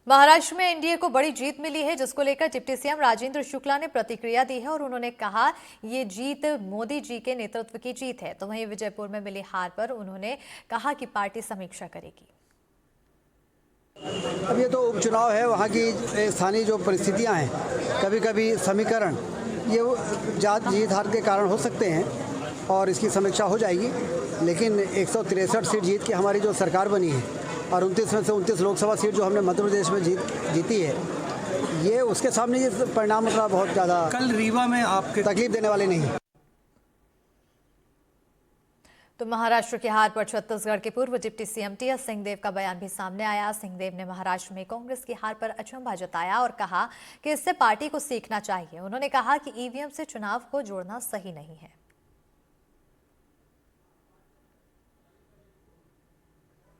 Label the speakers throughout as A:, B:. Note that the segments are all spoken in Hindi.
A: महाराष्ट्र में एनडीए को बड़ी जीत मिली है, जिसको लेकर डिप्टी सीएम राजेंद्र शुक्ला ने प्रतिक्रिया दी है और उन्होंने कहा ये जीत मोदी जी के नेतृत्व की जीत है। तो वहीं विजयपुर में मिली हार पर उन्होंने कहा कि पार्टी समीक्षा करेगी।
B: अब ये तो उपचुनाव है, वहाँ की स्थानीय जो परिस्थितियाँ हैं, कभी कभी समीकरण ये जीत हार के कारण हो सकते हैं और इसकी समीक्षा हो जाएगी। लेकिन 163 सीट जीत के हमारी जो सरकार बनी है और 29 में से 29 लोकसभा सीट जो हमने मध्य प्रदेश में जीती है, ये उसके सामने ये परिणाम मतलब बहुत ज़्यादा
C: कल रीवा में आपके
B: तकलीफ देने वाले नहीं है।
A: तो महाराष्ट्र की हार पर छत्तीसगढ़ के पूर्व डिप्टी सीएम टीएस सिंहदेव का बयान भी सामने आया। सिंहदेव ने महाराष्ट्र में कांग्रेस की हार पर अचंभा जताया और कहा कि इससे पार्टी को सीखना चाहिए। उन्होंने कहा कि ईवीएम से चुनाव को जोड़ना सही नहीं है।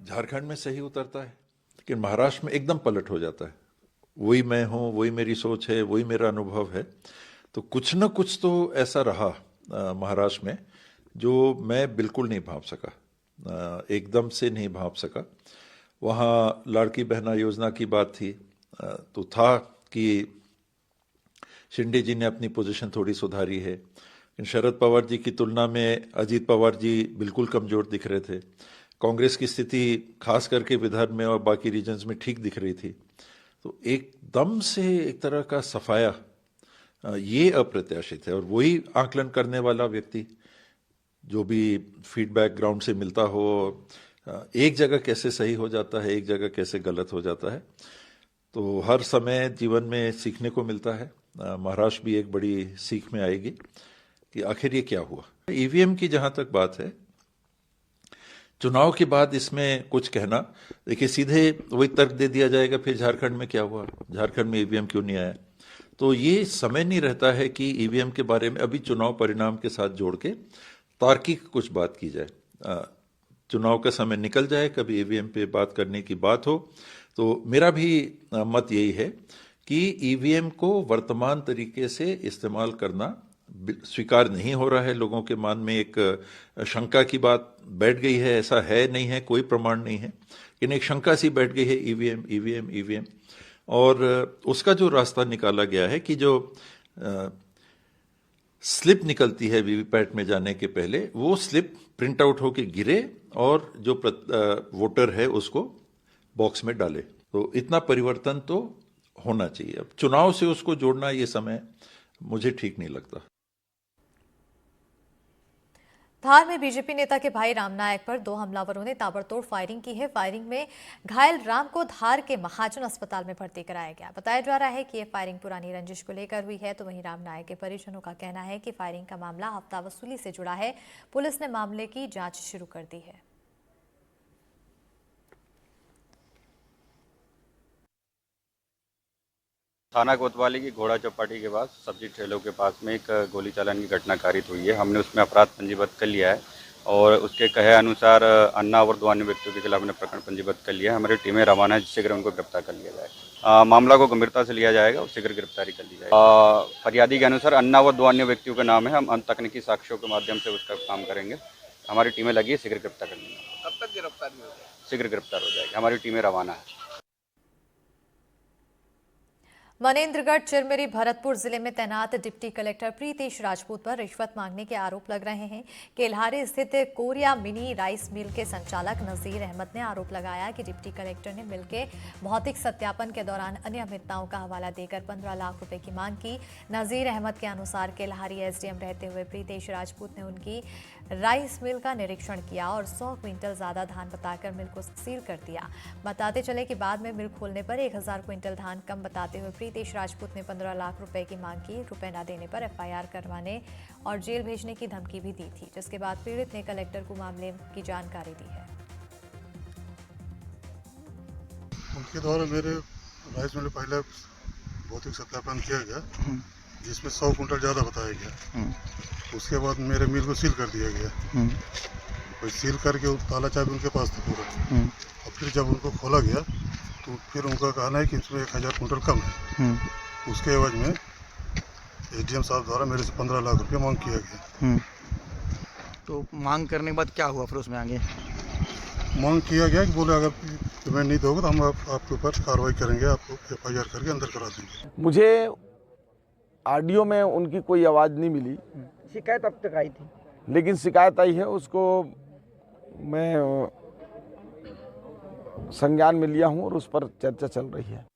D: झारखंड में सही उतरता है, लेकिन महाराष्ट्र में एकदम पलट हो जाता है। वही मैं हूं, वही मेरी सोच है, वही मेरा अनुभव है। तो कुछ न कुछ तो ऐसा रहा महाराष्ट्र में जो मैं बिल्कुल नहीं भांप सका, एकदम से नहीं भांप सका। वहाँ लाड़की बहना योजना की बात थी, तो था कि शिंदे जी ने अपनी पोजीशन थोड़ी सुधारी है, लेकिन शरद पवार जी की तुलना में अजीत पवार जी बिल्कुल कमजोर दिख रहे थे। कांग्रेस की स्थिति खास करके विदर्भ में और बाकी रीजन्स में ठीक दिख रही थी। तो एकदम से एक तरह का सफाया ये अप्रत्याशित है। और वही आकलन करने वाला व्यक्ति जो भी फीडबैक ग्राउंड से मिलता हो, एक जगह कैसे सही हो जाता है, एक जगह कैसे गलत हो जाता है। तो हर समय जीवन में सीखने को मिलता है। महाराष्ट्र भी एक बड़ी सीख में आएगी कि आखिर ये क्या हुआ। ईवीएम की जहां तक बात है, चुनाव के बाद इसमें कुछ कहना, देखिए सीधे वही तर्क दे दिया जाएगा फिर झारखंड में क्या हुआ, झारखंड में ईवीएम क्यों नहीं आया। तो ये समय नहीं रहता है कि ईवीएम के बारे में अभी चुनाव परिणाम के साथ जोड़ के तार्किक कुछ बात की जाए। चुनाव का समय निकल जाए, कभी ईवीएम पे बात करने की बात हो। तो मेरा भी मत यही है कि ईवीएम को वर्तमान तरीके से इस्तेमाल करना स्वीकार नहीं हो रहा है। लोगों के मन में एक शंका की बात बैठ गई है, ऐसा है नहीं है, कोई प्रमाण नहीं है, लेकिन एक शंका सी बैठ गई है ईवीएम ईवीएम ईवीएम। और उसका जो रास्ता निकाला गया है कि जो स्लिप निकलती है वीवीपैट में जाने के पहले, वो स्लिप प्रिंट आउट होके गिरे और जो वोटर है उसको बॉक्स में डाले। तो इतना परिवर्तन तो होना चाहिए। अब चुनाव से उसको जोड़ना ये समय मुझे ठीक नहीं लगता।
A: धार में बीजेपी नेता के भाई राम नायक पर दो हमलावरों ने ताबड़तोड़ फायरिंग की है। फायरिंग में घायल राम को धार के महाजन अस्पताल में भर्ती कराया गया। बताया जा रहा है कि यह फायरिंग पुरानी रंजिश को लेकर हुई है। तो वहीं राम नायक के परिजनों का कहना है कि फायरिंग का मामला हफ्ता वसूली से जुड़ा है। पुलिस ने मामले की जांच शुरू कर दी है।
E: थाना कोतवाली की घोड़ा चौपाटी के पास सब्जी ठेलों के पास में एक गोली चालन की घटना कारित हुई है। हमने उसमें अपराध पंजीबद्ध कर लिया है और उसके कहे अनुसार अन्ना और दो अन्य व्यक्तियों के खिलाफ हमने प्रकरण पंजीबद्ध कर लिया है। हमारी टीमें रवाना है, जिससे उनको गिरफ्तार कर लिया जाएगा। मामला को गंभीरता से लिया जाएगा और शीघ्र गिरफ्तारी कर ली जाएगी। फरियादी के अनुसार अन्ना व दो अन्य व्यक्तियों के नाम है। हम तकनीकी साक्ष्यों के माध्यम से उसका काम करेंगे। हमारी टीमें लगी है, शीघ्र गिरफ्तार करने में।
F: कब तक गिरफ्तारी हो जाएगी?
E: शीघ्र गिरफ्तार हो जाएगी। हमारी टीमें रवाना है।
A: मनेन्द्रगढ़ चिरमिरी भरतपुर जिले में तैनात डिप्टी कलेक्टर प्रीतेश राजपूत पर रिश्वत मांगने के आरोप लग रहे हैं। केल्हारी स्थित कोरिया मिनी राइस मिल के संचालक नजीर अहमद ने आरोप लगाया कि डिप्टी कलेक्टर ने मिल के भौतिक सत्यापन के दौरान अनियमितताओं का हवाला देकर 15 लाख रुपए की मांग की। नजीर अहमद के अनुसार केल्हारी एसडीएम रहते हुए प्रीतेश राजपूत ने उनकी राइस मिल का निरीक्षण किया और 100 क्विंटल ज्यादा धान बताकर मिल को सील कर दिया। बताते चले कि बाद में मिल खोलने पर 1000 क्विंटल धान कम बताते हुए प्रीतेश राजपूत ने 15 लाख रुपए की मांग की। रुपए न देने पर एफआईआर करवाने और जेल भेजने की धमकी भी दी थी, जिसके बाद पीड़ित ने कलेक्टर को मामले की जानकारी दी है।
G: उनके द्वारा मेरे राइस मिल पहले भौतिक सत्यापन किया गया, जिसमें 100 क्विंटल ज़्यादा बताया गया। उसके बाद मेरे मिल को सील कर दिया गया। और सील करके ताला चाबी उनके पास था पूरा। और फिर जब उनको खोला गया तो फिर उनका कहना है कि इसमें 1000 क्विंटल कम है। उसके एवज में एसडीएम साहब द्वारा मेरे से 15 लाख रुपये मांग किया गया।
C: तो मांग करने के बाद क्या हुआ फिर उसमें आगे?
G: मांग किया गया कि बोले अगर पेमेंट नहीं दोगे तो हम आपके ऊपर कार्रवाई करेंगे, आपको FIR करके अंदर करा देंगे।
C: मुझे ऑडियो में उनकी कोई आवाज़ नहीं मिली।
F: शिकायत अब तक आई थी?
C: लेकिन शिकायत आई है, उसको मैं संज्ञान में लिया हूँ और उस पर चर्चा चल रही है।